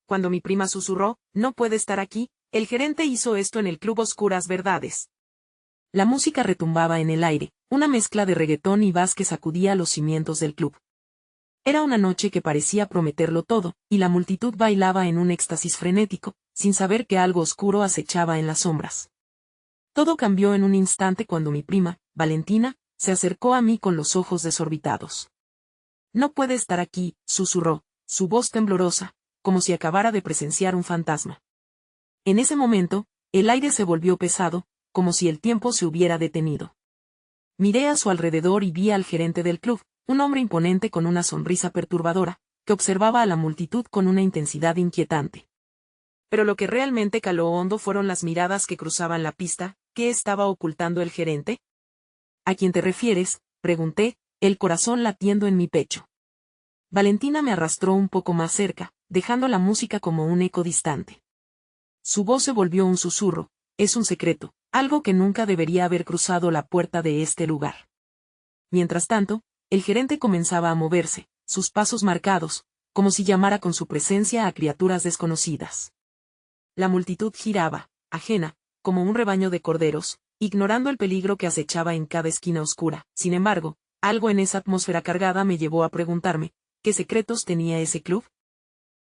cuando mi prima susurró, no puede estar aquí, el gerente hizo esto en el club Oscuras Verdades. La música retumbaba en el aire, una mezcla de reggaetón y bass que sacudía los cimientos del club. Era una noche que parecía prometerlo todo, y la multitud bailaba en un éxtasis frenético, sin saber que algo oscuro acechaba en las sombras. Todo cambió en un instante cuando mi prima, Valentina, se acercó a mí con los ojos desorbitados. No puede estar aquí, susurró, su voz temblorosa, como si acabara de presenciar un fantasma. En ese momento, el aire se volvió pesado, como si el tiempo se hubiera detenido. Miré a su alrededor y vi al gerente del club, un hombre imponente con una sonrisa perturbadora, que observaba a la multitud con una intensidad inquietante. Pero lo que realmente caló hondo fueron las miradas que cruzaban la pista. ¿Qué estaba ocultando el gerente? ¿A quién te refieres?, pregunté, el corazón latiendo en mi pecho. Valentina me arrastró un poco más cerca, dejando la música como un eco distante. Su voz se volvió un susurro, es un secreto, algo que nunca debería haber cruzado la puerta de este lugar. Mientras tanto, el gerente comenzaba a moverse, sus pasos marcados, como si llamara con su presencia a criaturas desconocidas. La multitud giraba, ajena, como un rebaño de corderos, ignorando el peligro que acechaba en cada esquina oscura. Sin embargo, algo en esa atmósfera cargada me llevó a preguntarme, ¿qué secretos tenía ese club?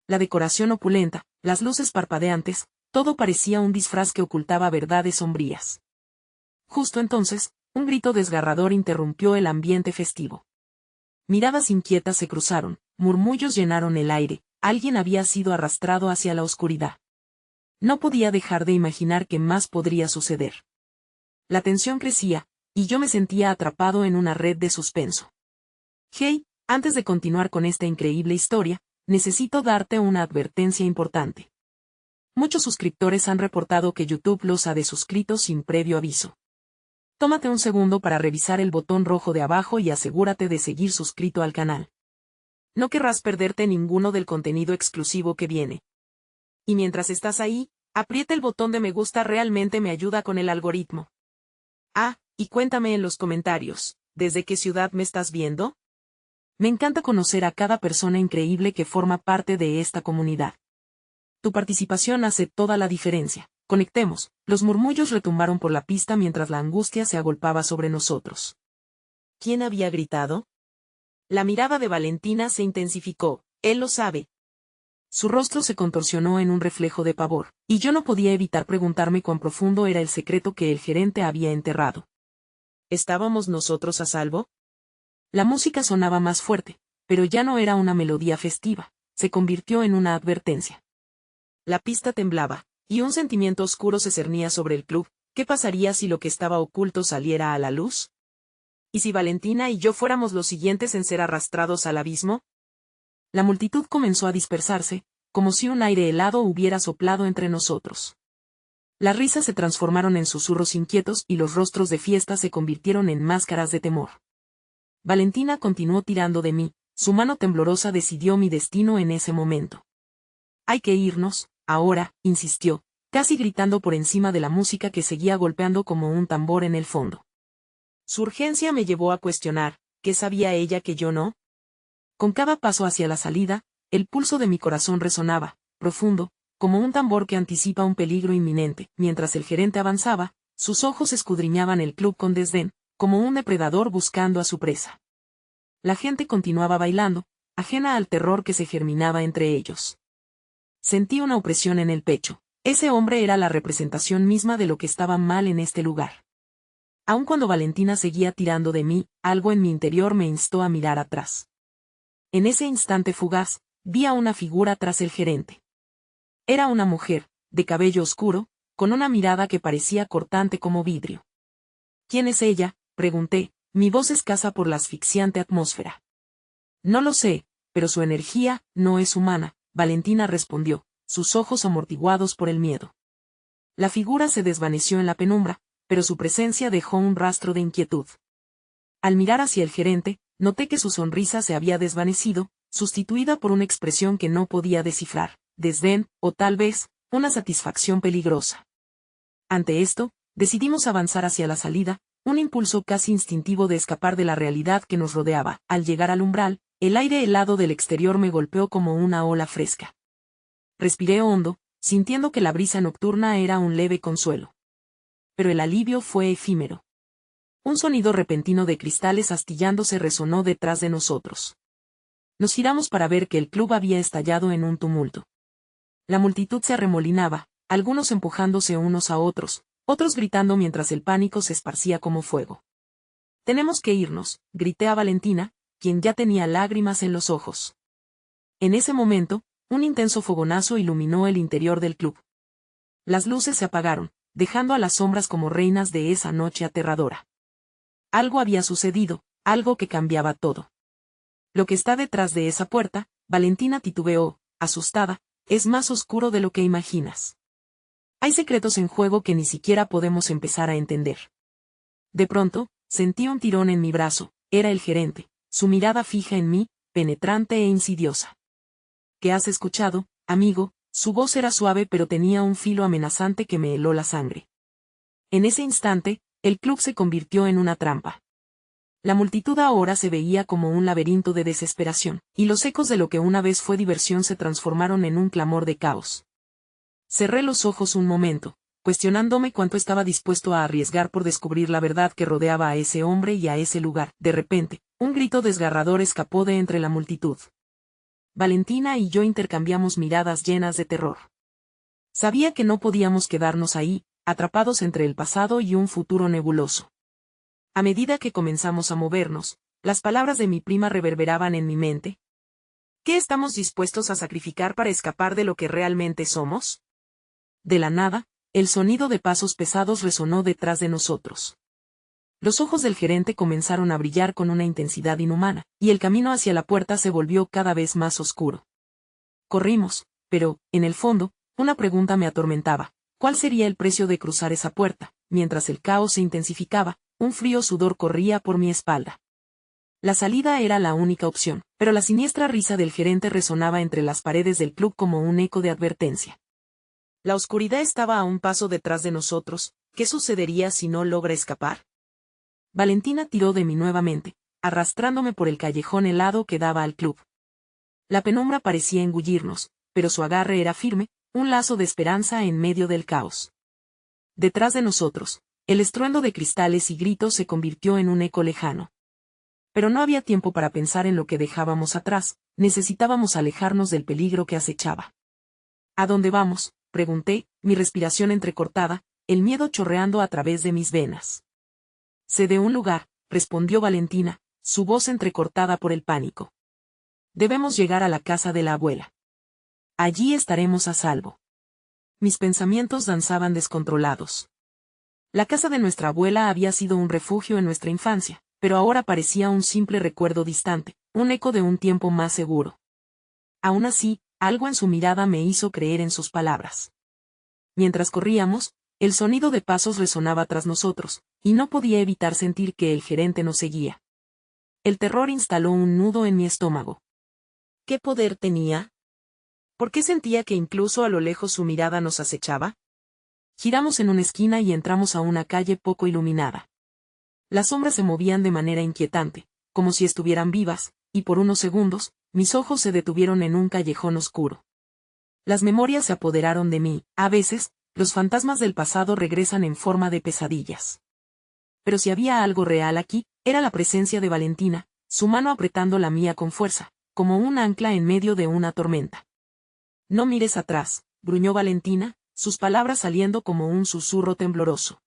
La decoración opulenta, las luces parpadeantes, todo parecía un disfraz que ocultaba verdades sombrías. Justo entonces, un grito desgarrador interrumpió el ambiente festivo. Miradas inquietas se cruzaron, murmullos llenaron el aire, alguien había sido arrastrado hacia la oscuridad. No podía dejar de imaginar qué más podría suceder. La tensión crecía, y yo me sentía atrapado en una red de suspenso. Hey, antes de continuar con esta increíble historia, necesito darte una advertencia importante. Muchos suscriptores han reportado que YouTube los ha desuscrito sin previo aviso. Tómate un segundo para revisar el botón rojo de abajo y asegúrate de seguir suscrito al canal. No querrás perderte ninguno del contenido exclusivo que viene. Y mientras estás ahí, aprieta el botón de me gusta, realmente me ayuda con el algoritmo. Ah, y cuéntame en los comentarios, ¿desde qué ciudad me estás viendo? Me encanta conocer a cada persona increíble que forma parte de esta comunidad. Tu participación hace toda la diferencia. Conectemos. Los murmullos retumbaron por la pista mientras la angustia se agolpaba sobre nosotros. ¿Quién había gritado? La mirada de Valentina se intensificó. Él lo sabe. Su rostro se contorsionó en un reflejo de pavor, y yo no podía evitar preguntarme cuán profundo era el secreto que el gerente había enterrado. ¿Estábamos nosotros a salvo? La música sonaba más fuerte, pero ya no era una melodía festiva, se convirtió en una advertencia. La pista temblaba, y un sentimiento oscuro se cernía sobre el club. ¿Qué pasaría si lo que estaba oculto saliera a la luz? ¿Y si Valentina y yo fuéramos los siguientes en ser arrastrados al abismo? La multitud comenzó a dispersarse, como si un aire helado hubiera soplado entre nosotros. Las risas se transformaron en susurros inquietos y los rostros de fiesta se convirtieron en máscaras de temor. Valentina continuó tirando de mí, su mano temblorosa decidió mi destino en ese momento. Hay que irnos, ahora, insistió, casi gritando por encima de la música que seguía golpeando como un tambor en el fondo. Su urgencia me llevó a cuestionar, ¿qué sabía ella que yo no? Con cada paso hacia la salida, el pulso de mi corazón resonaba, profundo, como un tambor que anticipa un peligro inminente. Mientras el gerente avanzaba, sus ojos escudriñaban el club con desdén, como un depredador buscando a su presa. La gente continuaba bailando, ajena al terror que se germinaba entre ellos. Sentí una opresión en el pecho. Ese hombre era la representación misma de lo que estaba mal en este lugar. Aun cuando Valentina seguía tirando de mí, algo en mi interior me instó a mirar atrás. En ese instante fugaz, vi a una figura tras el gerente. Era una mujer, de cabello oscuro, con una mirada que parecía cortante como vidrio. ¿Quién es ella?, pregunté, mi voz escasa por la asfixiante atmósfera. No lo sé, pero su energía no es humana, Valentina respondió, sus ojos amortiguados por el miedo. La figura se desvaneció en la penumbra, pero su presencia dejó un rastro de inquietud. Al mirar hacia el gerente, noté que su sonrisa se había desvanecido, sustituida por una expresión que no podía descifrar, desdén, o tal vez, una satisfacción peligrosa. Ante esto, decidimos avanzar hacia la salida, un impulso casi instintivo de escapar de la realidad que nos rodeaba. Al llegar al umbral, el aire helado del exterior me golpeó como una ola fresca. Respiré hondo, sintiendo que la brisa nocturna era un leve consuelo. Pero el alivio fue efímero. Un sonido repentino de cristales astillándose resonó detrás de nosotros. Nos giramos para ver que el club había estallado en un tumulto. La multitud se arremolinaba, algunos empujándose unos a otros, otros gritando mientras el pánico se esparcía como fuego. «Tenemos que irnos», grité a Valentina, quien ya tenía lágrimas en los ojos. En ese momento, un intenso fogonazo iluminó el interior del club. Las luces se apagaron, dejando a las sombras como reinas de esa noche aterradora. Algo había sucedido, algo que cambiaba todo. Lo que está detrás de esa puerta, Valentina titubeó, asustada, es más oscuro de lo que imaginas. Hay secretos en juego que ni siquiera podemos empezar a entender. De pronto, sentí un tirón en mi brazo, era el gerente, su mirada fija en mí, penetrante e insidiosa. ¿Qué has escuchado, amigo? Su voz era suave pero tenía un filo amenazante que me heló la sangre. En ese instante, el club se convirtió en una trampa. La multitud ahora se veía como un laberinto de desesperación, y los ecos de lo que una vez fue diversión se transformaron en un clamor de caos. Cerré los ojos un momento, cuestionándome cuánto estaba dispuesto a arriesgar por descubrir la verdad que rodeaba a ese hombre y a ese lugar. De repente, un grito desgarrador escapó de entre la multitud. Valentina y yo intercambiamos miradas llenas de terror. Sabía que no podíamos quedarnos ahí, atrapados entre el pasado y un futuro nebuloso. A medida que comenzamos a movernos, las palabras de mi prima reverberaban en mi mente. ¿Qué estamos dispuestos a sacrificar para escapar de lo que realmente somos? De la nada, el sonido de pasos pesados resonó detrás de nosotros. Los ojos del gerente comenzaron a brillar con una intensidad inhumana, y el camino hacia la puerta se volvió cada vez más oscuro. Corrimos, pero, en el fondo, una pregunta me atormentaba. ¿Cuál sería el precio de cruzar esa puerta? Mientras el caos se intensificaba, un frío sudor corría por mi espalda. La salida era la única opción, pero la siniestra risa del gerente resonaba entre las paredes del club como un eco de advertencia. La oscuridad estaba a un paso detrás de nosotros. ¿Qué sucedería si no logra escapar? Valentina tiró de mí nuevamente, arrastrándome por el callejón helado que daba al club. La penumbra parecía engullirnos, pero su agarre era firme, un lazo de esperanza en medio del caos. Detrás de nosotros, el estruendo de cristales y gritos se convirtió en un eco lejano. Pero no había tiempo para pensar en lo que dejábamos atrás, necesitábamos alejarnos del peligro que acechaba. ¿A dónde vamos?, pregunté, mi respiración entrecortada, el miedo chorreando a través de mis venas. Sé de un lugar, respondió Valentina, su voz entrecortada por el pánico. Debemos llegar a la casa de la abuela. Allí estaremos a salvo. Mis pensamientos danzaban descontrolados. La casa de nuestra abuela había sido un refugio en nuestra infancia, pero ahora parecía un simple recuerdo distante, un eco de un tiempo más seguro. Aún así, algo en su mirada me hizo creer en sus palabras. Mientras corríamos, el sonido de pasos resonaba tras nosotros, y no podía evitar sentir que el gerente nos seguía. El terror instaló un nudo en mi estómago. ¿Qué poder tenía? ¿Por qué sentía que incluso a lo lejos su mirada nos acechaba? Giramos en una esquina y entramos a una calle poco iluminada. Las sombras se movían de manera inquietante, como si estuvieran vivas, y por unos segundos, mis ojos se detuvieron en un callejón oscuro. Las memorias se apoderaron de mí. A veces, los fantasmas del pasado regresan en forma de pesadillas. Pero si había algo real aquí, era la presencia de Valentina, su mano apretando la mía con fuerza, como un ancla en medio de una tormenta. No mires atrás, gruñó Valentina, sus palabras saliendo como un susurro tembloroso.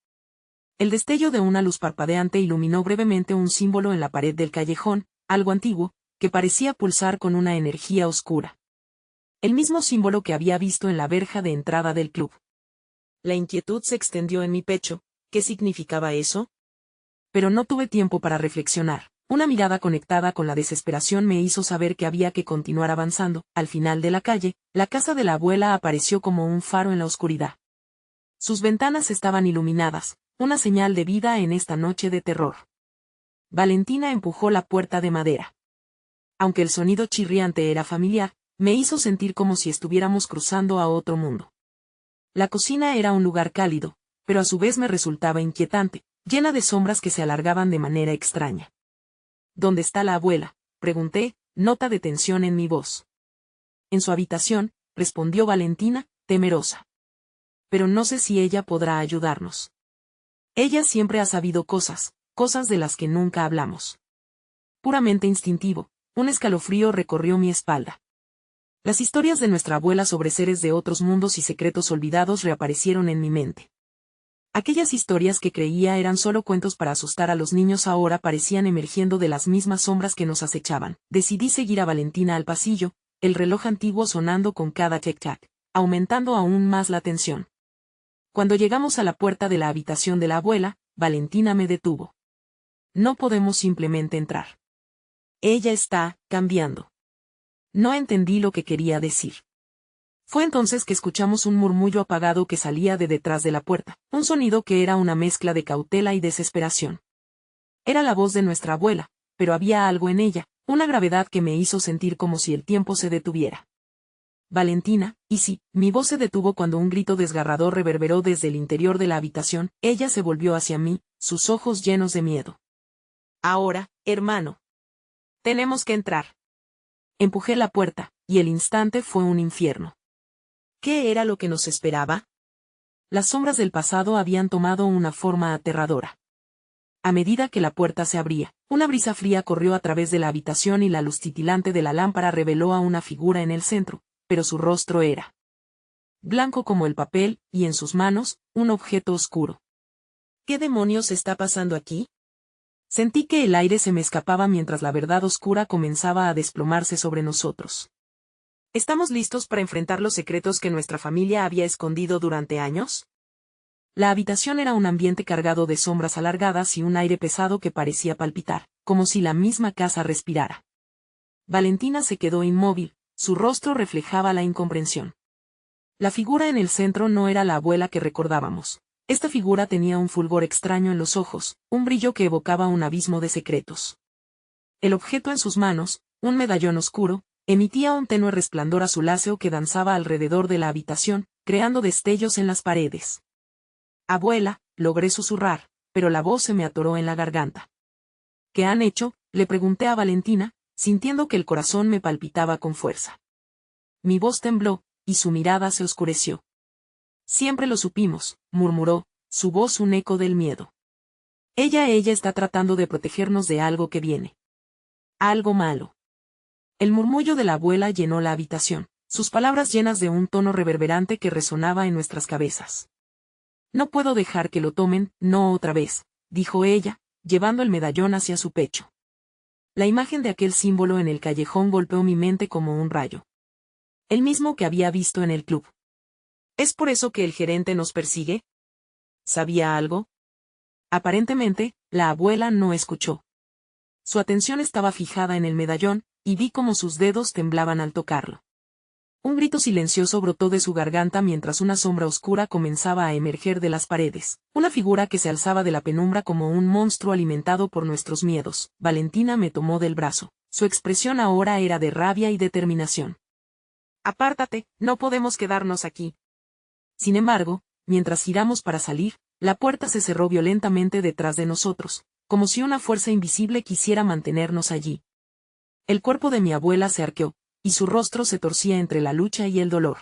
El destello de una luz parpadeante iluminó brevemente un símbolo en la pared del callejón, algo antiguo, que parecía pulsar con una energía oscura. El mismo símbolo que había visto en la verja de entrada del club. La inquietud se extendió en mi pecho. ¿Qué significaba eso? Pero no tuve tiempo para reflexionar. Una mirada conectada con la desesperación me hizo saber que había que continuar avanzando. Al final de la calle, la casa de la abuela apareció como un faro en la oscuridad. Sus ventanas estaban iluminadas, una señal de vida en esta noche de terror. Valentina empujó la puerta de madera. Aunque el sonido chirriante era familiar, me hizo sentir como si estuviéramos cruzando a otro mundo. La cocina era un lugar cálido, pero a su vez me resultaba inquietante, llena de sombras que se alargaban de manera extraña. ¿Dónde está la abuela?, pregunté, nota de tensión en mi voz. En su habitación, respondió Valentina, temerosa. Pero no sé si ella podrá ayudarnos. Ella siempre ha sabido cosas de las que nunca hablamos. Puramente instintivo, un escalofrío recorrió mi espalda. Las historias de nuestra abuela sobre seres de otros mundos y secretos olvidados reaparecieron en mi mente. Aquellas historias que creía eran solo cuentos para asustar a los niños ahora parecían emergiendo de las mismas sombras que nos acechaban. Decidí seguir a Valentina al pasillo, el reloj antiguo sonando con cada tic-tac, aumentando aún más la tensión. Cuando llegamos a la puerta de la habitación de la abuela, Valentina me detuvo. No podemos simplemente entrar. Ella está cambiando. No entendí lo que quería decir. Fue entonces que escuchamos un murmullo apagado que salía de detrás de la puerta, un sonido que era una mezcla de cautela y desesperación. Era la voz de nuestra abuela, pero había algo en ella, una gravedad que me hizo sentir como si el tiempo se detuviera. Valentina, y sí, mi voz se detuvo cuando un grito desgarrador reverberó desde el interior de la habitación. Ella se volvió hacia mí, sus ojos llenos de miedo. Ahora, hermano. Tenemos que entrar. Empujé la puerta, y el instante fue un infierno. ¿Qué era lo que nos esperaba? Las sombras del pasado habían tomado una forma aterradora. A medida que la puerta se abría, una brisa fría corrió a través de la habitación y la luz titilante de la lámpara reveló a una figura en el centro, pero su rostro era blanco como el papel, y en sus manos, un objeto oscuro. ¿Qué demonios está pasando aquí? Sentí que el aire se me escapaba mientras la verdad oscura comenzaba a desplomarse sobre nosotros. ¿Estamos listos para enfrentar los secretos que nuestra familia había escondido durante años? La habitación era un ambiente cargado de sombras alargadas y un aire pesado que parecía palpitar, como si la misma casa respirara. Valentina se quedó inmóvil, su rostro reflejaba la incomprensión. La figura en el centro no era la abuela que recordábamos. Esta figura tenía un fulgor extraño en los ojos, un brillo que evocaba un abismo de secretos. El objeto en sus manos, un medallón oscuro, emitía un tenue resplandor azuláceo que danzaba alrededor de la habitación, creando destellos en las paredes. Abuela, logré susurrar, pero la voz se me atoró en la garganta. ¿Qué han hecho?, le pregunté a Valentina, sintiendo que el corazón me palpitaba con fuerza. Mi voz tembló, y su mirada se oscureció. Siempre lo supimos, murmuró, su voz un eco del miedo. Ella está tratando de protegernos de algo que viene. Algo malo. El murmullo de la abuela llenó la habitación, sus palabras llenas de un tono reverberante que resonaba en nuestras cabezas. No puedo dejar que lo tomen, no otra vez, dijo ella, llevando el medallón hacia su pecho. La imagen de aquel símbolo en el callejón golpeó mi mente como un rayo. El mismo que había visto en el club. ¿Es por eso que el gerente nos persigue? ¿Sabía algo? Aparentemente, la abuela no escuchó. Su atención estaba fijada en el medallón, y vi cómo sus dedos temblaban al tocarlo. Un grito silencioso brotó de su garganta mientras una sombra oscura comenzaba a emerger de las paredes, una figura que se alzaba de la penumbra como un monstruo alimentado por nuestros miedos. Valentina me tomó del brazo, su expresión ahora era de rabia y determinación. Apártate, no podemos quedarnos aquí. Sin embargo, mientras giramos para salir, la puerta se cerró violentamente detrás de nosotros, como si una fuerza invisible quisiera mantenernos allí. El cuerpo de mi abuela se arqueó, y su rostro se torcía entre la lucha y el dolor.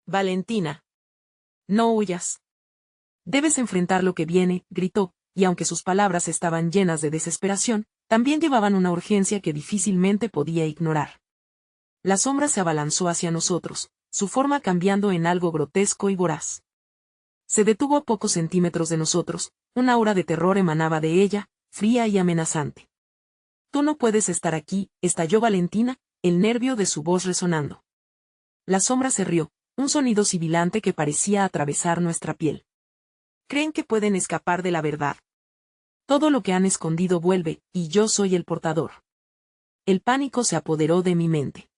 Valentina. No huyas. Debes enfrentar lo que viene, gritó, y aunque sus palabras estaban llenas de desesperación, también llevaban una urgencia que difícilmente podía ignorar. La sombra se abalanzó hacia nosotros, su forma cambiando en algo grotesco y voraz. Se detuvo a pocos centímetros de nosotros, un aura de terror emanaba de ella, fría y amenazante. Tú no puedes estar aquí, estalló Valentina, el nervio de su voz resonando. La sombra se rió, un sonido sibilante que parecía atravesar nuestra piel. ¿Creen que pueden escapar de la verdad? Todo lo que han escondido vuelve, y yo soy el portador. El pánico se apoderó de mi mente.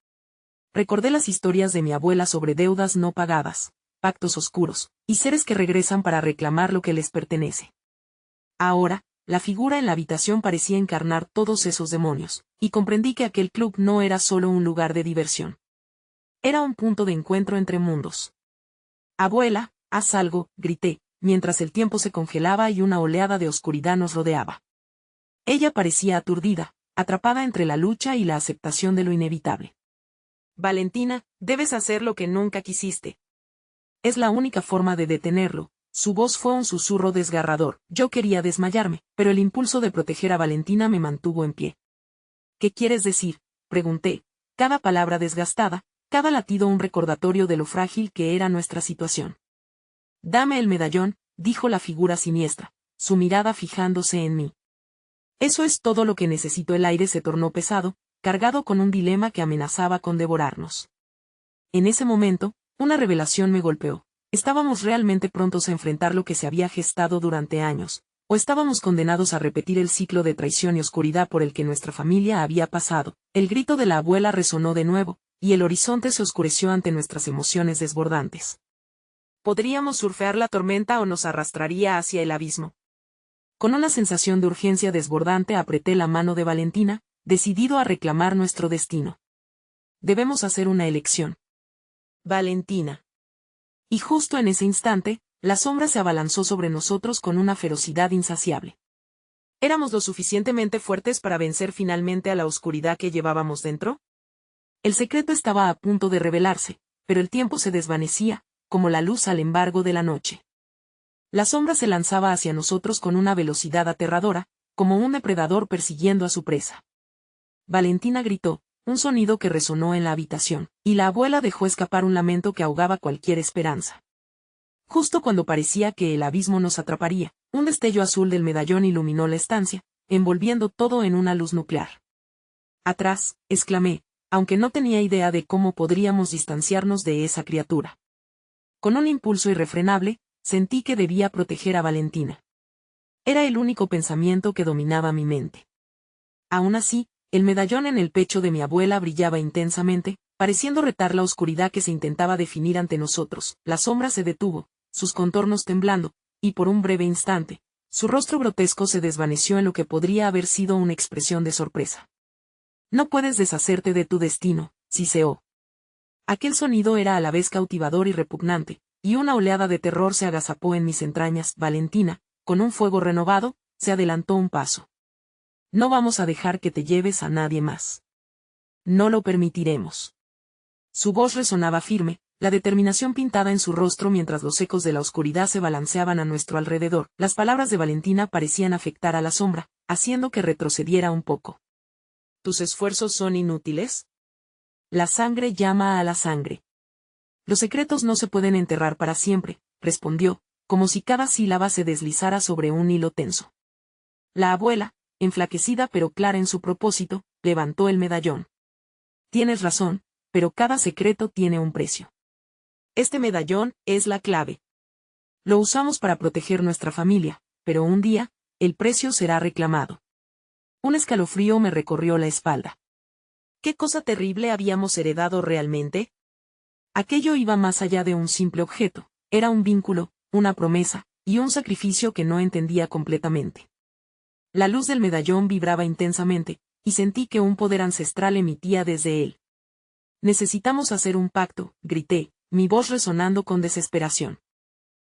Recordé las historias de mi abuela sobre deudas no pagadas, pactos oscuros, y seres que regresan para reclamar lo que les pertenece. Ahora, la figura en la habitación parecía encarnar todos esos demonios, y comprendí que aquel club no era solo un lugar de diversión. Era un punto de encuentro entre mundos. Abuela, haz algo, grité, mientras el tiempo se congelaba y una oleada de oscuridad nos rodeaba. Ella parecía aturdida, atrapada entre la lucha y la aceptación de lo inevitable. Valentina, debes hacer lo que nunca quisiste. Es la única forma de detenerlo. Su voz fue un susurro desgarrador. Yo quería desmayarme, pero el impulso de proteger a Valentina me mantuvo en pie. ¿Qué quieres decir?, pregunté, cada palabra desgastada, cada latido un recordatorio de lo frágil que era nuestra situación. Dame el medallón, dijo la figura siniestra, su mirada fijándose en mí. Eso es todo lo que necesito. El aire se tornó pesado, cargado con un dilema que amenazaba con devorarnos. En ese momento, una revelación me golpeó. ¿Estábamos realmente prontos a enfrentar lo que se había gestado durante años, o estábamos condenados a repetir el ciclo de traición y oscuridad por el que nuestra familia había pasado? El grito de la abuela resonó de nuevo, y el horizonte se oscureció ante nuestras emociones desbordantes. Podríamos surfear la tormenta o nos arrastraría hacia el abismo. Con una sensación de urgencia desbordante apreté la mano de Valentina, decidido a reclamar nuestro destino. Debemos hacer una elección. Valentina. Y justo en ese instante, la sombra se abalanzó sobre nosotros con una ferocidad insaciable. ¿Éramos lo suficientemente fuertes para vencer finalmente a la oscuridad que llevábamos dentro? El secreto estaba a punto de revelarse, pero el tiempo se desvanecía, como la luz al embargo de la noche. La sombra se lanzaba hacia nosotros con una velocidad aterradora, como un depredador persiguiendo a su presa. Valentina gritó, un sonido que resonó en la habitación, y la abuela dejó escapar un lamento que ahogaba cualquier esperanza. Justo cuando parecía que el abismo nos atraparía, un destello azul del medallón iluminó la estancia, envolviendo todo en una luz nuclear. «Atrás», exclamé, aunque no tenía idea de cómo podríamos distanciarnos de esa criatura. Con un impulso irrefrenable, sentí que debía proteger a Valentina. Era el único pensamiento que dominaba mi mente. Aún así, el medallón en el pecho de mi abuela brillaba intensamente, pareciendo retar la oscuridad que se intentaba definir ante nosotros. La sombra se detuvo, sus contornos temblando, y por un breve instante, su rostro grotesco se desvaneció en lo que podría haber sido una expresión de sorpresa. «No puedes deshacerte de tu destino», siseó. Aquel sonido era a la vez cautivador y repugnante, y una oleada de terror se agazapó en mis entrañas. Valentina, con un fuego renovado, se adelantó un paso. «No vamos a dejar que te lleves a nadie más. No lo permitiremos». Su voz resonaba firme, la determinación pintada en su rostro mientras los ecos de la oscuridad se balanceaban a nuestro alrededor. Las palabras de Valentina parecían afectar a la sombra, haciendo que retrocediera un poco. ¿Tus esfuerzos son inútiles? La sangre llama a la sangre. Los secretos no se pueden enterrar para siempre, respondió, como si cada sílaba se deslizara sobre un hilo tenso. La abuela, enflaquecida pero clara en su propósito, levantó el medallón. Tienes razón, pero cada secreto tiene un precio. Este medallón es la clave. Lo usamos para proteger nuestra familia, pero un día, el precio será reclamado. Un escalofrío me recorrió la espalda. ¿Qué cosa terrible habíamos heredado realmente? Aquello iba más allá de un simple objeto, era un vínculo, una promesa, y un sacrificio que no entendía completamente. La luz del medallón vibraba intensamente, y sentí que un poder ancestral emitía desde él. «Necesitamos hacer un pacto», grité, mi voz resonando con desesperación.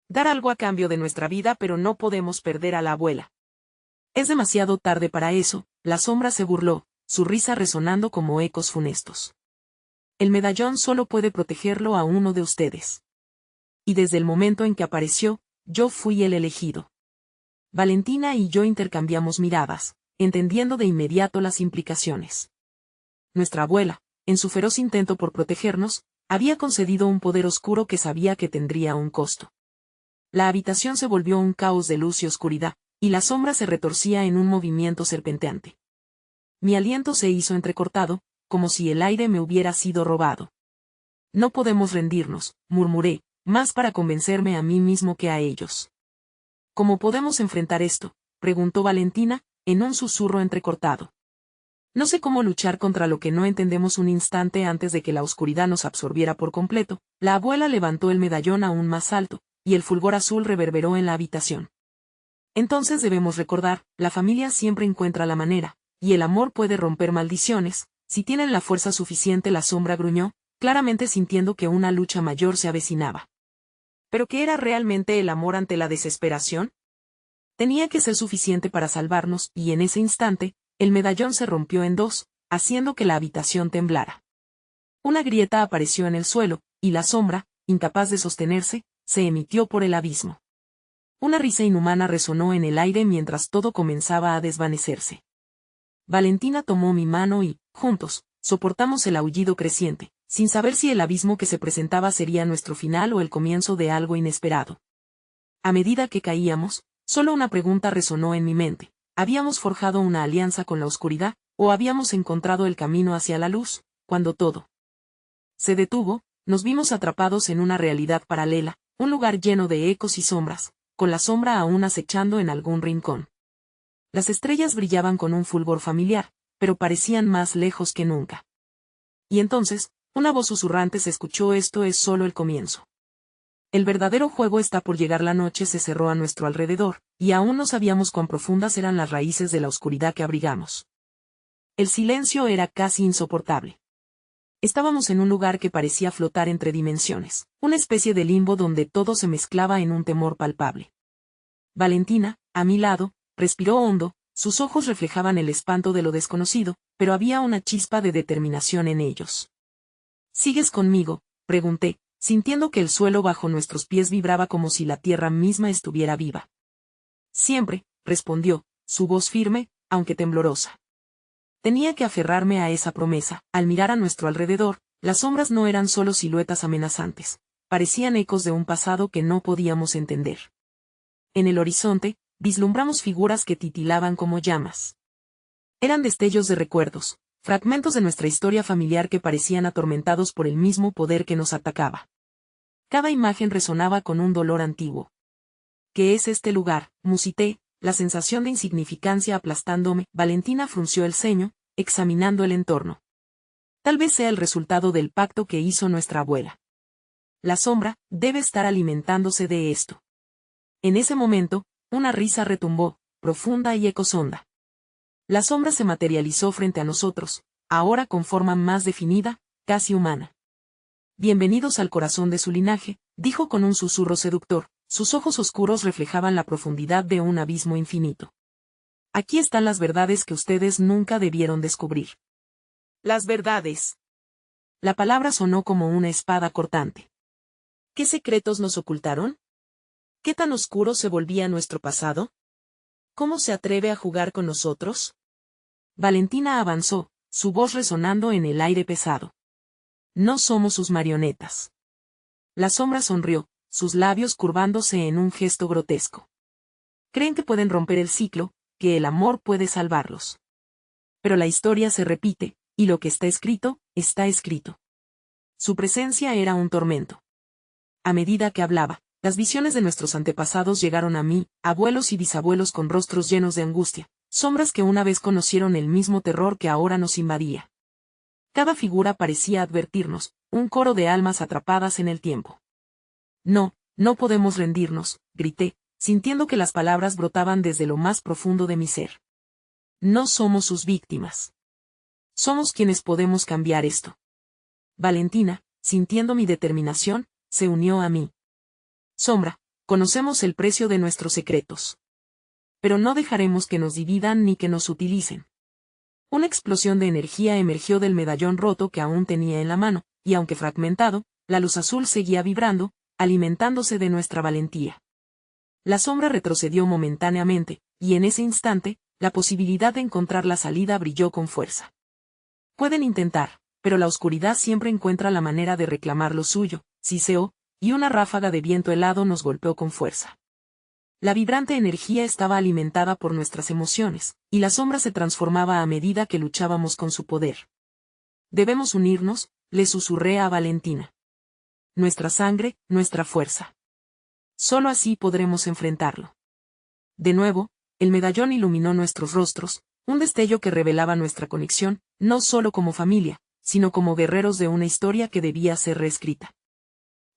«Dar algo a cambio de nuestra vida, pero no podemos perder a la abuela». «Es demasiado tarde para eso», la sombra se burló, su risa resonando como ecos funestos. «El medallón solo puede protegerlo a uno de ustedes. Y desde el momento en que apareció, yo fui el elegido». Valentina y yo intercambiamos miradas, entendiendo de inmediato las implicaciones. Nuestra abuela, en su feroz intento por protegernos, había concedido un poder oscuro que sabía que tendría un costo. La habitación se volvió un caos de luz y oscuridad, y la sombra se retorcía en un movimiento serpenteante. Mi aliento se hizo entrecortado, como si el aire me hubiera sido robado. «No podemos rendirnos», murmuré, más para convencerme a mí mismo que a ellos. «¿Cómo podemos enfrentar esto?», preguntó Valentina, en un susurro entrecortado. «No sé cómo luchar contra lo que no entendemos un instante antes de que la oscuridad nos absorbiera por completo». La abuela levantó el medallón aún más alto, y el fulgor azul reverberó en la habitación. «Entonces debemos recordar, la familia siempre encuentra la manera, y el amor puede romper maldiciones, si tienen la fuerza suficiente». La sombra gruñó, claramente sintiendo que una lucha mayor se avecinaba. ¿Pero qué era realmente el amor ante la desesperación? Tenía que ser suficiente para salvarnos, y en ese instante, el medallón se rompió en dos, haciendo que la habitación temblara. Una grieta apareció en el suelo, y la sombra, incapaz de sostenerse, se emitió por el abismo. Una risa inhumana resonó en el aire mientras todo comenzaba a desvanecerse. Valentina tomó mi mano y, juntos, soportamos el aullido creciente, sin saber si el abismo que se presentaba sería nuestro final o el comienzo de algo inesperado. A medida que caíamos, solo una pregunta resonó en mi mente: ¿habíamos forjado una alianza con la oscuridad, o habíamos encontrado el camino hacia la luz? Cuando todo se detuvo, nos vimos atrapados en una realidad paralela, un lugar lleno de ecos y sombras, con la sombra aún acechando en algún rincón. Las estrellas brillaban con un fulgor familiar, pero parecían más lejos que nunca. Y entonces, una voz susurrante se escuchó: esto es solo el comienzo. El verdadero juego está por llegar. La noche se cerró a nuestro alrededor, y aún no sabíamos cuán profundas eran las raíces de la oscuridad que abrigamos. El silencio era casi insoportable. Estábamos en un lugar que parecía flotar entre dimensiones, una especie de limbo donde todo se mezclaba en un temor palpable. Valentina, a mi lado, respiró hondo, sus ojos reflejaban el espanto de lo desconocido, pero había una chispa de determinación en ellos. ¿Sigues conmigo?, pregunté, sintiendo que el suelo bajo nuestros pies vibraba como si la tierra misma estuviera viva. Siempre, respondió, su voz firme, aunque temblorosa. Tenía que aferrarme a esa promesa. Al mirar a nuestro alrededor, las sombras no eran solo siluetas amenazantes, parecían ecos de un pasado que no podíamos entender. En el horizonte, vislumbramos figuras que titilaban como llamas. Eran destellos de recuerdos, fragmentos de nuestra historia familiar que parecían atormentados por el mismo poder que nos atacaba. Cada imagen resonaba con un dolor antiguo. ¿Qué es este lugar?, musité, la sensación de insignificancia aplastándome. Valentina frunció el ceño, examinando el entorno. Tal vez sea el resultado del pacto que hizo nuestra abuela. La sombra debe estar alimentándose de esto. En ese momento, una risa retumbó, profunda y ecosonda. La sombra se materializó frente a nosotros, ahora con forma más definida, casi humana. Bienvenidos al corazón de su linaje, dijo con un susurro seductor. Sus ojos oscuros reflejaban la profundidad de un abismo infinito. Aquí están las verdades que ustedes nunca debieron descubrir. Las verdades. La palabra sonó como una espada cortante. ¿Qué secretos nos ocultaron? ¿Qué tan oscuro se volvía nuestro pasado? ¿Cómo se atreve a jugar con nosotros? Valentina avanzó, su voz resonando en el aire pesado. No somos sus marionetas. La sombra sonrió, sus labios curvándose en un gesto grotesco. Creen que pueden romper el ciclo, que el amor puede salvarlos. Pero la historia se repite, y lo que está escrito, está escrito. Su presencia era un tormento. A medida que hablaba, las visiones de nuestros antepasados llegaron a mí, abuelos y bisabuelos con rostros llenos de angustia, sombras que una vez conocieron el mismo terror que ahora nos invadía. Cada figura parecía advertirnos, un coro de almas atrapadas en el tiempo. No, no podemos rendirnos, grité, sintiendo que las palabras brotaban desde lo más profundo de mi ser. No somos sus víctimas. Somos quienes podemos cambiar esto. Valentina, sintiendo mi determinación, se unió a mí. Sombra, conocemos el precio de nuestros secretos. Pero no dejaremos que nos dividan ni que nos utilicen. Una explosión de energía emergió del medallón roto que aún tenía en la mano, y aunque fragmentado, la luz azul seguía vibrando, alimentándose de nuestra valentía. La sombra retrocedió momentáneamente, y en ese instante, la posibilidad de encontrar la salida brilló con fuerza. Pueden intentar, pero la oscuridad siempre encuentra la manera de reclamar lo suyo, siseó, y una ráfaga de viento helado nos golpeó con fuerza. La vibrante energía estaba alimentada por nuestras emociones, y la sombra se transformaba a medida que luchábamos con su poder. Debemos unirnos, le susurré a Valentina. Nuestra sangre, nuestra fuerza. Solo así podremos enfrentarlo. De nuevo, el medallón iluminó nuestros rostros, un destello que revelaba nuestra conexión, no solo como familia, sino como guerreros de una historia que debía ser reescrita.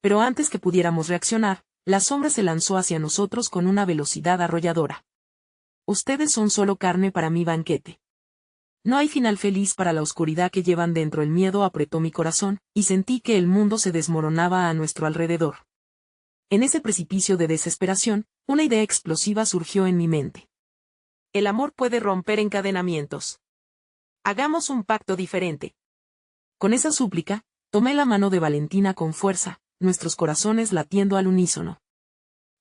Pero antes que pudiéramos reaccionar, la sombra se lanzó hacia nosotros con una velocidad arrolladora. Ustedes son solo carne para mi banquete. No hay final feliz para la oscuridad que llevan dentro. El miedo apretó mi corazón, y sentí que el mundo se desmoronaba a nuestro alrededor. En ese precipicio de desesperación, una idea explosiva surgió en mi mente. El amor puede romper encadenamientos. Hagamos un pacto diferente. Con esa súplica, Tomé la mano de Valentina con fuerza, nuestros corazones latiendo al unísono.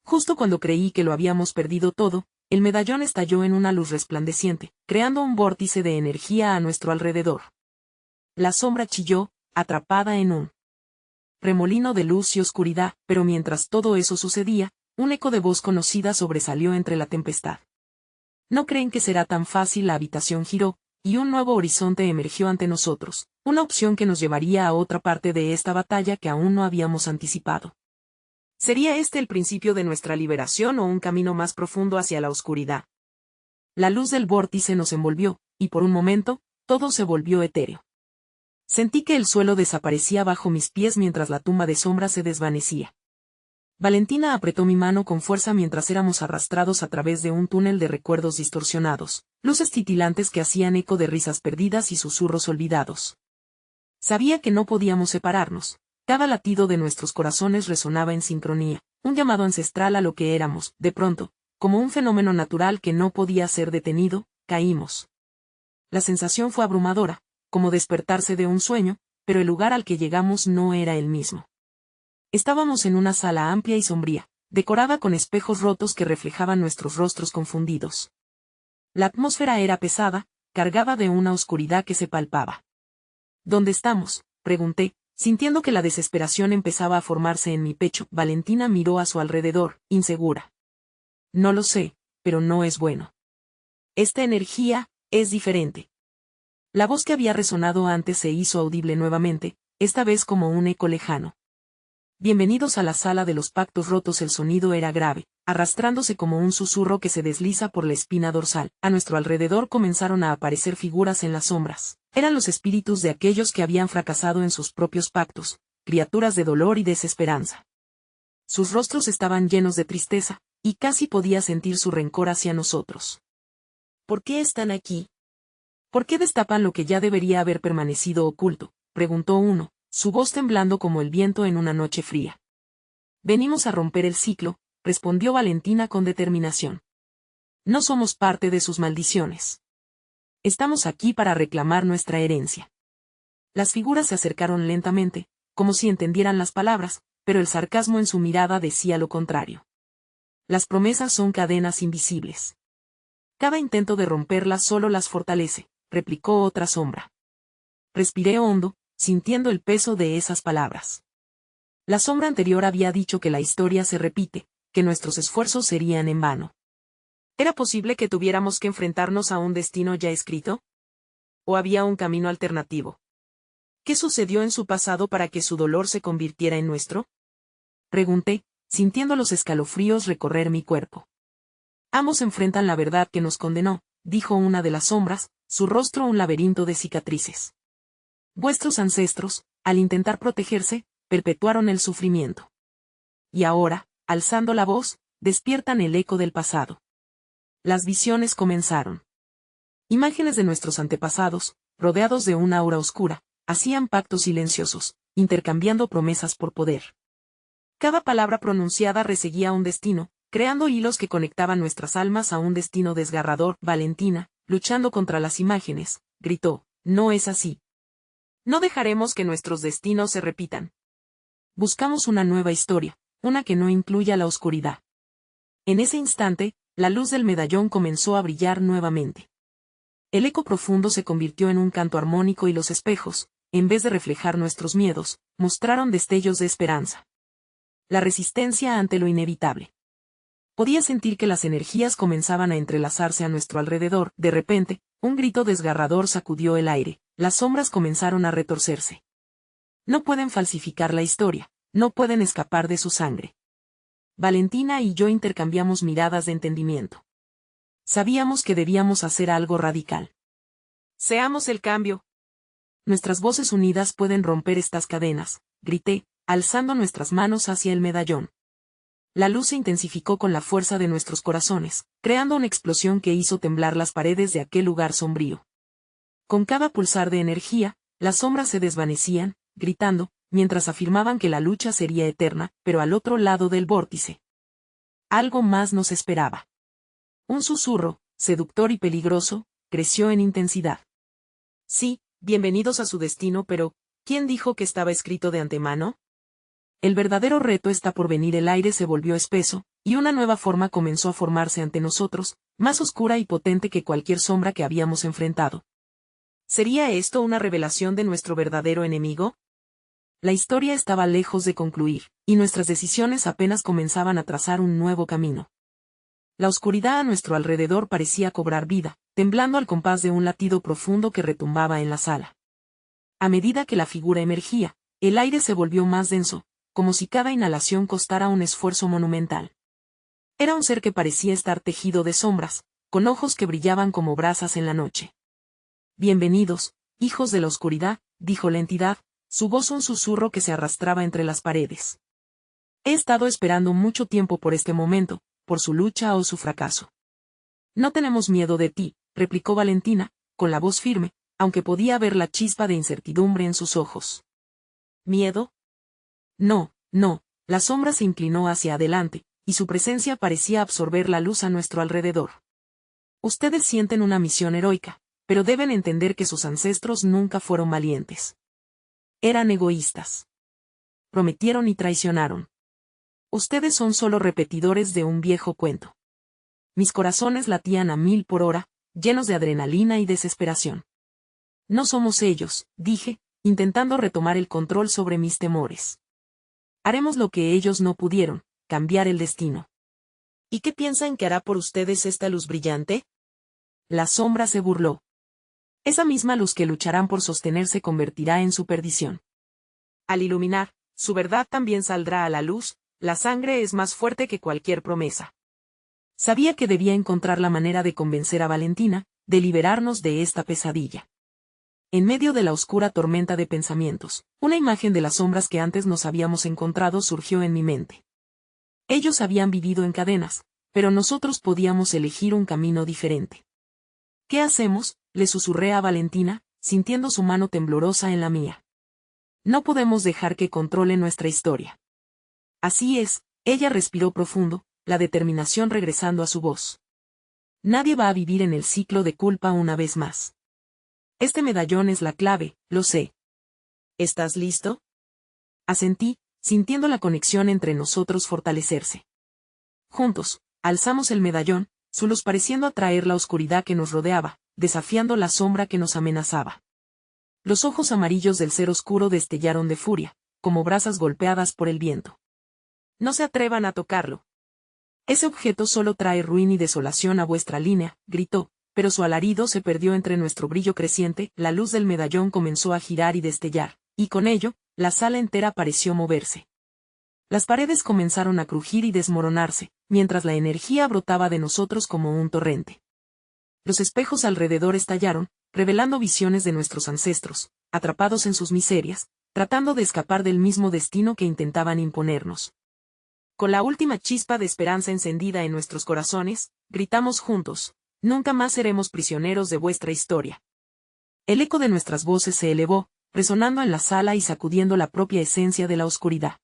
Justo cuando creí que lo habíamos perdido todo, el medallón estalló en una luz resplandeciente, creando un vórtice de energía a nuestro alrededor. La sombra chilló, atrapada en un remolino de luz y oscuridad, pero mientras todo eso sucedía, un eco de voz conocida sobresalió entre la tempestad. ¿No creen que será tan fácil? La habitación giró, y un nuevo horizonte emergió ante nosotros, una opción que nos llevaría a otra parte de esta batalla que aún no habíamos anticipado. ¿Sería este el principio de nuestra liberación o un camino más profundo hacia la oscuridad? La luz del vórtice nos envolvió, y por un momento, todo se volvió etéreo. Sentí que el suelo desaparecía bajo mis pies mientras la tumba de sombra se desvanecía. Valentina apretó mi mano con fuerza mientras éramos arrastrados a través de un túnel de recuerdos distorsionados, luces titilantes que hacían eco de risas perdidas y susurros olvidados. Sabía que no podíamos separarnos. Cada latido de nuestros corazones resonaba en sincronía, un llamado ancestral a lo que éramos. De pronto, como un fenómeno natural que no podía ser detenido, caímos. La sensación fue abrumadora, como despertarse de un sueño, pero el lugar al que llegamos no era el mismo. Estábamos en una sala amplia y sombría, decorada con espejos rotos que reflejaban nuestros rostros confundidos. La atmósfera era pesada, cargada de una oscuridad que se palpaba. ¿Dónde estamos?, pregunté, sintiendo que la desesperación empezaba a formarse en mi pecho. Valentina miró a su alrededor, insegura. No lo sé, pero no es bueno. Esta energía es diferente. La voz que había resonado antes se hizo audible nuevamente, esta vez como un eco lejano. Bienvenidos a la sala de los pactos rotos. El sonido era grave, arrastrándose como un susurro que se desliza por la espina dorsal. A nuestro alrededor comenzaron a aparecer figuras en las sombras. Eran los espíritus de aquellos que habían fracasado en sus propios pactos, criaturas de dolor y desesperanza. Sus rostros estaban llenos de tristeza, y casi podía sentir su rencor hacia nosotros. ¿Por qué están aquí? ¿Por qué destapan lo que ya debería haber permanecido oculto?, preguntó uno, su voz temblando como el viento en una noche fría. Venimos a romper el ciclo, respondió Valentina con determinación. No somos parte de sus maldiciones. Estamos aquí para reclamar nuestra herencia. Las figuras se acercaron lentamente, como si entendieran las palabras, pero el sarcasmo en su mirada decía lo contrario. Las promesas son cadenas invisibles. Cada intento de romperlas solo las fortalece, replicó otra sombra. Respiré hondo, sintiendo el peso de esas palabras. La sombra anterior había dicho que la historia se repite, que nuestros esfuerzos serían en vano. ¿Era posible que tuviéramos que enfrentarnos a un destino ya escrito? ¿O había un camino alternativo? ¿Qué sucedió en su pasado para que su dolor se convirtiera en nuestro?, pregunté, sintiendo los escalofríos recorrer mi cuerpo. Ambos enfrentan la verdad que nos condenó, dijo una de las sombras, su rostro un laberinto de cicatrices. Vuestros ancestros, al intentar protegerse, perpetuaron el sufrimiento. Y ahora, alzando la voz, despiertan el eco del pasado. Las visiones comenzaron. Imágenes de nuestros antepasados, rodeados de una aura oscura, hacían pactos silenciosos, intercambiando promesas por poder. Cada palabra pronunciada reseguía un destino, creando hilos que conectaban nuestras almas a un destino desgarrador. Valentina, luchando contra las imágenes, gritó, no es así. No dejaremos que nuestros destinos se repitan. Buscamos una nueva historia, una que no incluya la oscuridad. En ese instante, la luz del medallón comenzó a brillar nuevamente. El eco profundo se convirtió en un canto armónico y los espejos, en vez de reflejar nuestros miedos, mostraron destellos de esperanza. La resistencia ante lo inevitable. Podía sentir que las energías comenzaban a entrelazarse a nuestro alrededor. De repente, un grito desgarrador sacudió el aire. Las sombras comenzaron a retorcerse. No pueden falsificar la historia, no pueden escapar de su sangre. Valentina y yo intercambiamos miradas de entendimiento. Sabíamos que debíamos hacer algo radical. Seamos el cambio. Nuestras voces unidas pueden romper estas cadenas, grité, alzando nuestras manos hacia el medallón. La luz se intensificó con la fuerza de nuestros corazones, creando una explosión que hizo temblar las paredes de aquel lugar sombrío. Con cada pulsar de energía, las sombras se desvanecían, gritando, mientras afirmaban que la lucha sería eterna, pero al otro lado del vórtice. Algo más nos esperaba. Un susurro, seductor y peligroso, creció en intensidad. Sí, bienvenidos a su destino, pero ¿Quién dijo que estaba escrito de antemano? El verdadero reto está por venir. El aire se volvió espeso, y una nueva forma comenzó a formarse ante nosotros, más oscura y potente que cualquier sombra que habíamos enfrentado. ¿Sería esto una revelación de nuestro verdadero enemigo? La historia estaba lejos de concluir, y nuestras decisiones apenas comenzaban a trazar un nuevo camino. La oscuridad a nuestro alrededor parecía cobrar vida, temblando al compás de un latido profundo que retumbaba en la sala. A medida que la figura emergía, el aire se volvió más denso, como si cada inhalación costara un esfuerzo monumental. Era un ser que parecía estar tejido de sombras, con ojos que brillaban como brasas en la noche. Bienvenidos, hijos de la oscuridad, dijo la entidad, su voz un susurro que se arrastraba entre las paredes. He estado esperando mucho tiempo por este momento, por su lucha o su fracaso. No tenemos miedo de ti, replicó Valentina, con la voz firme, aunque podía ver la chispa de incertidumbre en sus ojos. ¿Miedo? No, no, la sombra se inclinó hacia adelante, y su presencia parecía absorber la luz a nuestro alrededor. Ustedes sienten una misión heroica, pero deben entender que sus ancestros nunca fueron valientes. Eran egoístas. Prometieron y traicionaron. Ustedes son solo repetidores de un viejo cuento. Mis corazones latían a 1000 por hora, llenos de adrenalina y desesperación. No somos ellos, dije, intentando retomar el control sobre mis temores. Haremos lo que ellos no pudieron, cambiar el destino. ¿Y qué piensan que hará por ustedes esta luz brillante? La sombra se burló. Esa misma luz que lucharán por sostenerse convertirá en su perdición. Al iluminar, su verdad también saldrá a la luz, la sangre es más fuerte que cualquier promesa. Sabía que debía encontrar la manera de convencer a Valentina, de liberarnos de esta pesadilla. En medio de la oscura tormenta de pensamientos, una imagen de las sombras que antes nos habíamos encontrado surgió en mi mente. Ellos habían vivido en cadenas, pero nosotros podíamos elegir un camino diferente. ¿Qué hacemos?, le susurré a Valentina, sintiendo su mano temblorosa en la mía. No podemos dejar que controle nuestra historia. Así es, ella respiró profundo, la determinación regresando a su voz. Nadie va a vivir en el ciclo de culpa una vez más. Este medallón es la clave, lo sé. ¿Estás listo? Asentí, sintiendo la conexión entre nosotros fortalecerse. Juntos, alzamos el medallón, su luz pareciendo atraer la oscuridad que nos rodeaba, desafiando la sombra que nos amenazaba. Los ojos amarillos del ser oscuro destellaron de furia, como brasas golpeadas por el viento. No se atrevan a tocarlo. Ese objeto solo trae ruina y desolación a vuestra línea, gritó, pero su alarido se perdió entre nuestro brillo creciente. La luz del medallón comenzó a girar y destellar, y con ello, la sala entera pareció moverse. Las paredes comenzaron a crujir y desmoronarse, mientras la energía brotaba de nosotros como un torrente. Los espejos alrededor estallaron, revelando visiones de nuestros ancestros, atrapados en sus miserias, tratando de escapar del mismo destino que intentaban imponernos. Con la última chispa de esperanza encendida en nuestros corazones, gritamos juntos: nunca más seremos prisioneros de vuestra historia. El eco de nuestras voces se elevó, resonando en la sala y sacudiendo la propia esencia de la oscuridad.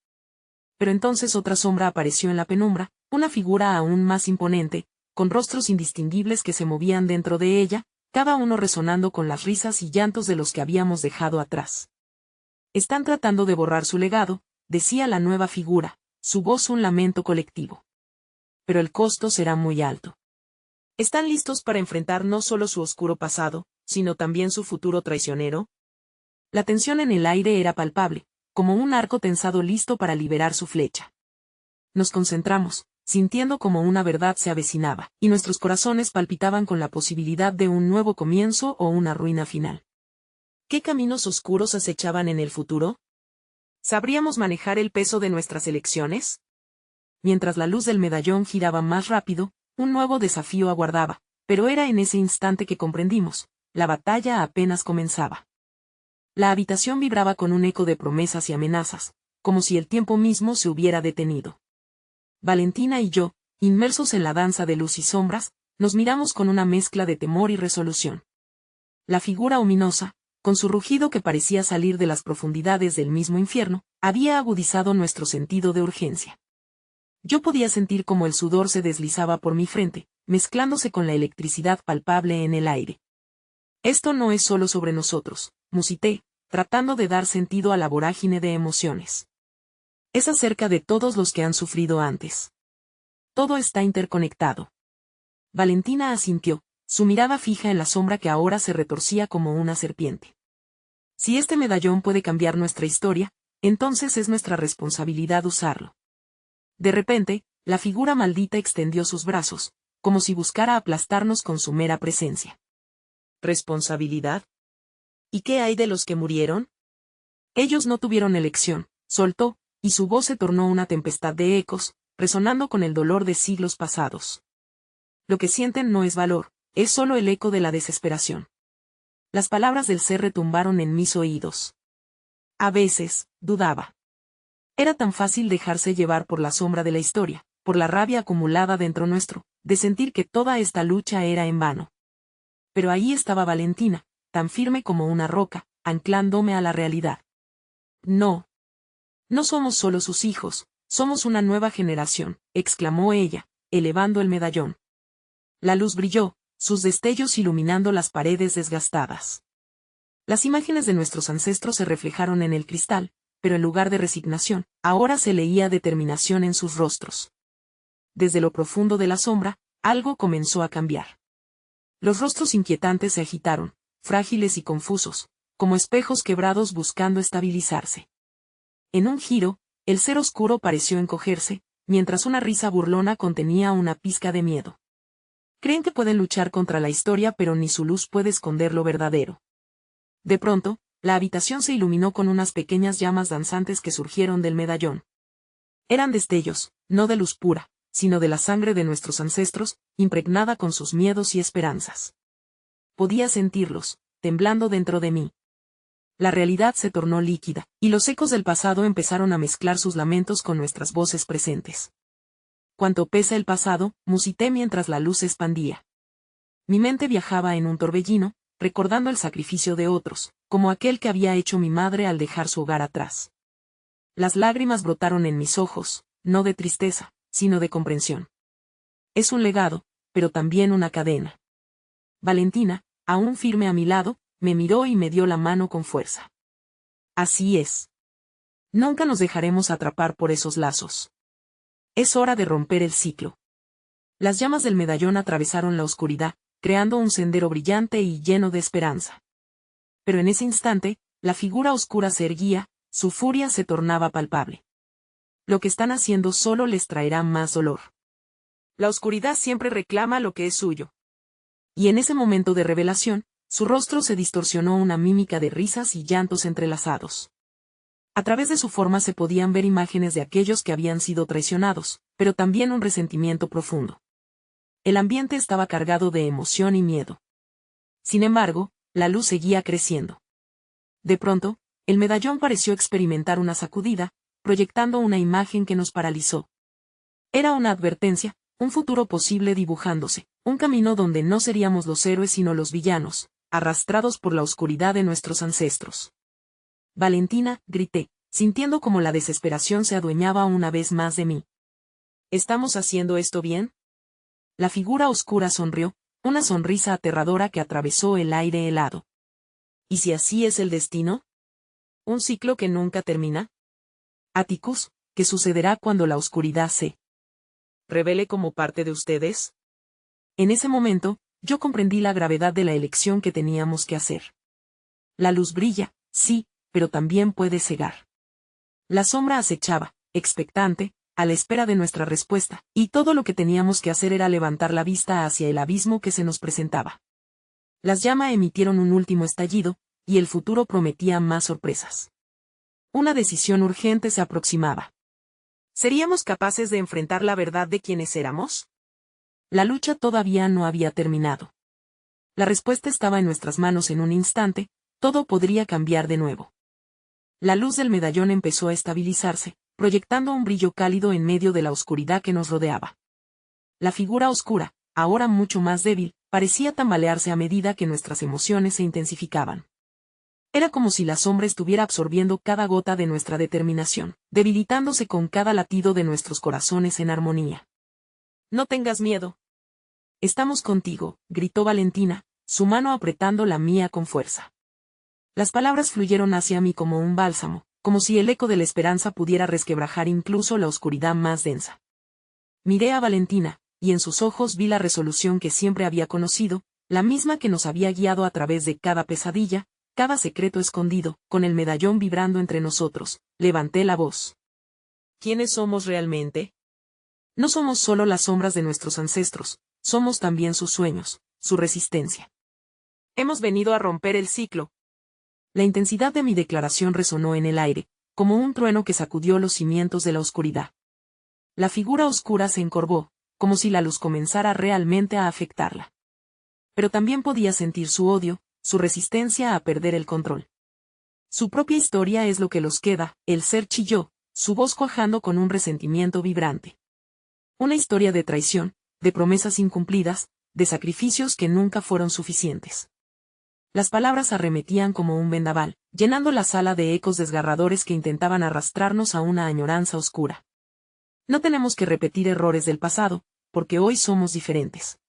Pero entonces otra sombra apareció en la penumbra, una figura aún más imponente, con rostros indistinguibles que se movían dentro de ella, cada uno resonando con las risas y llantos de los que habíamos dejado atrás. Están tratando de borrar su legado, decía la nueva figura, su voz un lamento colectivo. Pero el costo será muy alto. ¿Están listos para enfrentar no solo su oscuro pasado, sino también su futuro traicionero? La tensión en el aire era palpable, como un arco tensado listo para liberar su flecha. Nos concentramos, sintiendo como una verdad se avecinaba, y nuestros corazones palpitaban con la posibilidad de un nuevo comienzo o una ruina final. ¿Qué caminos oscuros acechaban en el futuro? ¿Sabríamos manejar el peso de nuestras elecciones? Mientras la luz del medallón giraba más rápido, un nuevo desafío aguardaba, pero era en ese instante que comprendimos: la batalla apenas comenzaba. La habitación vibraba con un eco de promesas y amenazas, como si el tiempo mismo se hubiera detenido. Valentina y yo, inmersos en la danza de luz y sombras, nos miramos con una mezcla de temor y resolución. La figura ominosa, con su rugido que parecía salir de las profundidades del mismo infierno, había agudizado nuestro sentido de urgencia. Yo podía sentir cómo el sudor se deslizaba por mi frente, mezclándose con la electricidad palpable en el aire. Esto no es solo sobre nosotros, musité, tratando de dar sentido a la vorágine de emociones. Es acerca de todos los que han sufrido antes. Todo está interconectado. Valentina asintió, su mirada fija en la sombra que ahora se retorcía como una serpiente. Si este medallón puede cambiar nuestra historia, entonces es nuestra responsabilidad usarlo. De repente, la figura maldita extendió sus brazos, como si buscara aplastarnos con su mera presencia. ¿Responsabilidad? ¿Y qué hay de los que murieron? Ellos no tuvieron elección, soltó, y su voz se tornó una tempestad de ecos, resonando con el dolor de siglos pasados. Lo que sienten no es valor, es solo el eco de la desesperación. Las palabras del ser retumbaron en mis oídos. A veces, dudaba. Era tan fácil dejarse llevar por la sombra de la historia, por la rabia acumulada dentro nuestro, de sentir que toda esta lucha era en vano. Pero ahí estaba Valentina, tan firme como una roca, anclándome a la realidad. No. No somos solo sus hijos, somos una nueva generación, exclamó ella, elevando el medallón. La luz brilló, sus destellos iluminando las paredes desgastadas. Las imágenes de nuestros ancestros se reflejaron en el cristal, pero en lugar de resignación, ahora se leía determinación en sus rostros. Desde lo profundo de la sombra, algo comenzó a cambiar. Los rostros inquietantes se agitaron, frágiles y confusos, como espejos quebrados buscando estabilizarse. En un giro, el ser oscuro pareció encogerse, mientras una risa burlona contenía una pizca de miedo. Creen que pueden luchar contra la historia, pero ni su luz puede esconder lo verdadero. De pronto, la habitación se iluminó con unas pequeñas llamas danzantes que surgieron del medallón. Eran destellos, no de luz pura, sino de la sangre de nuestros ancestros, impregnada con sus miedos y esperanzas. Podía sentirlos, temblando dentro de mí. La realidad se tornó líquida, y los ecos del pasado empezaron a mezclar sus lamentos con nuestras voces presentes. Cuanto pesa el pasado, musité mientras la luz se expandía. Mi mente viajaba en un torbellino, recordando el sacrificio de otros, como aquel que había hecho mi madre al dejar su hogar atrás. Las lágrimas brotaron en mis ojos, no de tristeza, sino de comprensión. Es un legado, pero también una cadena. Valentina, aún firme a mi lado, me miró y me dio la mano con fuerza. Así es. Nunca nos dejaremos atrapar por esos lazos. Es hora de romper el ciclo. Las llamas del medallón atravesaron la oscuridad, creando un sendero brillante y lleno de esperanza. Pero en ese instante, la figura oscura se erguía, su furia se tornaba palpable. Lo que están haciendo solo les traerá más dolor. La oscuridad siempre reclama lo que es suyo. Y en ese momento de revelación, su rostro se distorsionó una mímica de risas y llantos entrelazados. A través de su forma se podían ver imágenes de aquellos que habían sido traicionados, pero también un resentimiento profundo. El ambiente estaba cargado de emoción y miedo. Sin embargo, la luz seguía creciendo. De pronto, el medallón pareció experimentar una sacudida, proyectando una imagen que nos paralizó. Era una advertencia, un futuro posible dibujándose, un camino donde no seríamos los héroes sino los villanos, arrastrados por la oscuridad de nuestros ancestros. Valentina, grité, sintiendo como la desesperación se adueñaba una vez más de mí. ¿Estamos haciendo esto bien? La figura oscura sonrió, una sonrisa aterradora que atravesó el aire helado. ¿Y si así es el destino? ¿Un ciclo que nunca termina? Atticus, ¿qué sucederá cuando la oscuridad se revele como parte de ustedes? En ese momento, yo comprendí la gravedad de la elección que teníamos que hacer. La luz brilla, sí, pero también puede cegar. La sombra acechaba, expectante, a la espera de nuestra respuesta, y todo lo que teníamos que hacer era levantar la vista hacia el abismo que se nos presentaba. Las llamas emitieron un último estallido, y el futuro prometía más sorpresas. Una decisión urgente se aproximaba. ¿Seríamos capaces de enfrentar la verdad de quiénes éramos? La lucha todavía no había terminado. La respuesta estaba en nuestras manos en un instante, todo podría cambiar de nuevo. La luz del medallón empezó a estabilizarse, proyectando un brillo cálido en medio de la oscuridad que nos rodeaba. La figura oscura, ahora mucho más débil, parecía tambalearse a medida que nuestras emociones se intensificaban. Era como si la sombra estuviera absorbiendo cada gota de nuestra determinación, debilitándose con cada latido de nuestros corazones en armonía. No tengas miedo. Estamos contigo, gritó Valentina, su mano apretando la mía con fuerza. Las palabras fluyeron hacia mí como un bálsamo, como si el eco de la esperanza pudiera resquebrajar incluso la oscuridad más densa. Miré a Valentina, y en sus ojos vi la resolución que siempre había conocido, la misma que nos había guiado a través de cada pesadilla, cada secreto escondido, con el medallón vibrando entre nosotros. Levanté la voz. ¿Quiénes somos realmente? No somos solo las sombras de nuestros ancestros, somos también sus sueños, su resistencia. Hemos venido a romper el ciclo. La intensidad de mi declaración resonó en el aire, como un trueno que sacudió los cimientos de la oscuridad. La figura oscura se encorvó, como si la luz comenzara realmente a afectarla. Pero también podía sentir su odio, su resistencia a perder el control. Su propia historia es lo que los queda, el ser chilló, su voz cuajando con un resentimiento vibrante. Una historia de traición, de promesas incumplidas, de sacrificios que nunca fueron suficientes. Las palabras arremetían como un vendaval, llenando la sala de ecos desgarradores que intentaban arrastrarnos a una añoranza oscura. No tenemos que repetir errores del pasado, porque hoy somos diferentes.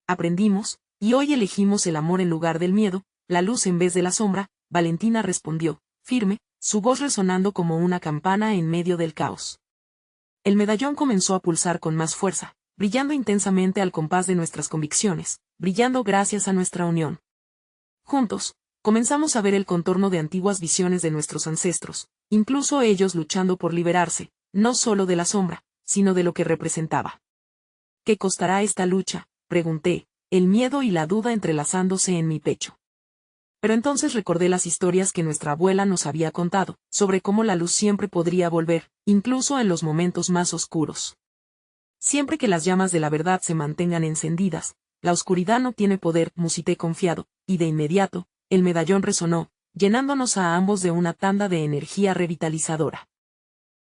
Aprendimos, y hoy elegimos el amor en lugar del miedo, la luz en vez de la sombra. Valentina respondió, firme, su voz resonando como una campana en medio del caos. El medallón comenzó a pulsar con más fuerza, brillando intensamente al compás de nuestras convicciones, brillando gracias a nuestra unión. Juntos, comenzamos a ver el contorno de antiguas visiones de nuestros ancestros, incluso ellos luchando por liberarse, no solo de la sombra, sino de lo que representaba. ¿Qué costará esta lucha?, pregunté, el miedo y la duda entrelazándose en mi pecho. Pero entonces recordé las historias que nuestra abuela nos había contado, sobre cómo la luz siempre podría volver, incluso en los momentos más oscuros. Siempre que las llamas de la verdad se mantengan encendidas, la oscuridad no tiene poder, musité confiado, y de inmediato, el medallón resonó, llenándonos a ambos de una tanda de energía revitalizadora.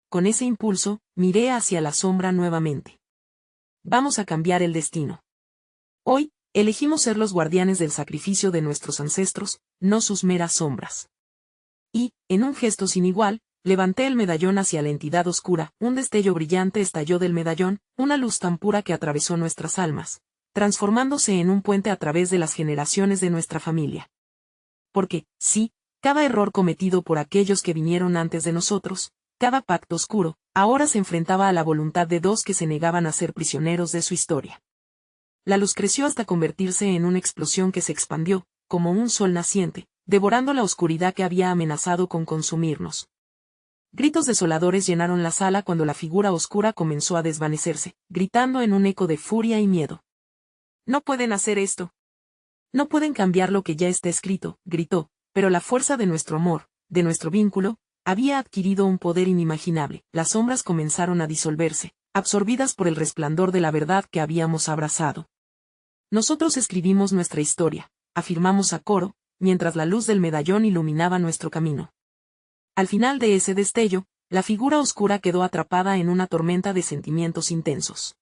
Con ese impulso, miré hacia la sombra nuevamente. Vamos a cambiar el destino. Hoy, elegimos ser los guardianes del sacrificio de nuestros ancestros, no sus meras sombras. Y, en un gesto sin igual, levanté el medallón hacia la entidad oscura, un destello brillante estalló del medallón, una luz tan pura que atravesó nuestras almas, transformándose en un puente a través de las generaciones de nuestra familia. Porque, sí, cada error cometido por aquellos que vinieron antes de nosotros, cada pacto oscuro, ahora se enfrentaba a la voluntad de dos que se negaban a ser prisioneros de su historia. La luz creció hasta convertirse en una explosión que se expandió, como un sol naciente, devorando la oscuridad que había amenazado con consumirnos. Gritos desoladores llenaron la sala cuando la figura oscura comenzó a desvanecerse, gritando en un eco de furia y miedo. No pueden hacer esto. No pueden cambiar lo que ya está escrito, gritó, pero la fuerza de nuestro amor, de nuestro vínculo, había adquirido un poder inimaginable. Las sombras comenzaron a disolverse, absorbidas por el resplandor de la verdad que habíamos abrazado. Nosotros escribimos nuestra historia, afirmamos a coro, mientras la luz del medallón iluminaba nuestro camino. Al final de ese destello, la figura oscura quedó atrapada en una tormenta de sentimientos intensos.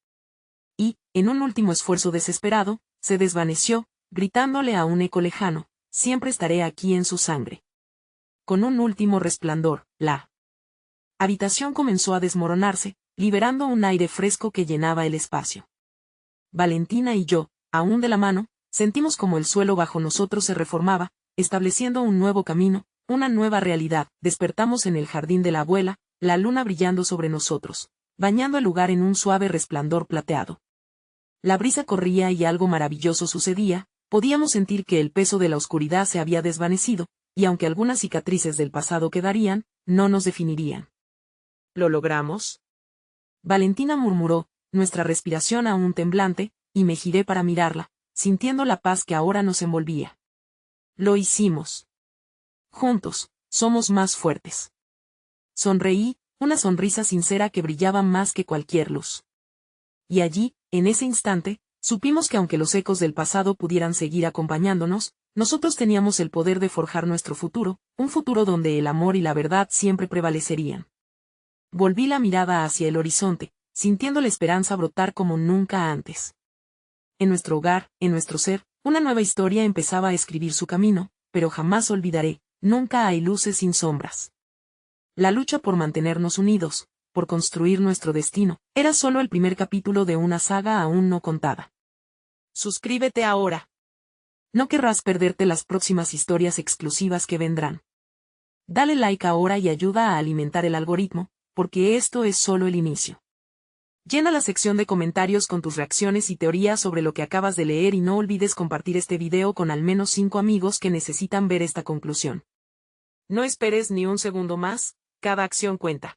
Y, en un último esfuerzo desesperado, se desvaneció, gritándole a un eco lejano, siempre estaré aquí en su sangre. Con un último resplandor, la habitación comenzó a desmoronarse, liberando un aire fresco que llenaba el espacio. Valentina y yo, aún de la mano, sentimos como el suelo bajo nosotros se reformaba, estableciendo un nuevo camino, una nueva realidad. Despertamos en el jardín de la abuela, la luna brillando sobre nosotros, bañando el lugar en un suave resplandor plateado. La brisa corría y algo maravilloso sucedía, podíamos sentir que el peso de la oscuridad se había desvanecido, y aunque algunas cicatrices del pasado quedarían, no nos definirían. ¿Lo logramos?, Valentina murmuró, nuestra respiración aún temblante, y me giré para mirarla, sintiendo la paz que ahora nos envolvía. Lo hicimos. Juntos, somos más fuertes. Sonreí, una sonrisa sincera que brillaba más que cualquier luz. Y allí, en ese instante, supimos que aunque los ecos del pasado pudieran seguir acompañándonos, nosotros teníamos el poder de forjar nuestro futuro, un futuro donde el amor y la verdad siempre prevalecerían. Volví la mirada hacia el horizonte, sintiendo la esperanza brotar como nunca antes. En nuestro hogar, en nuestro ser, una nueva historia empezaba a escribir su camino, pero jamás olvidaré, nunca hay luces sin sombras. La lucha por mantenernos unidos, por construir nuestro destino, era solo el primer capítulo de una saga aún no contada. Suscríbete ahora. No querrás perderte las próximas historias exclusivas que vendrán. Dale like ahora y ayuda a alimentar el algoritmo, porque esto es solo el inicio. Llena la sección de comentarios con tus reacciones y teorías sobre lo que acabas de leer y no olvides compartir este video con al menos 5 amigos que necesitan ver esta conclusión. No esperes ni un segundo más, cada acción cuenta.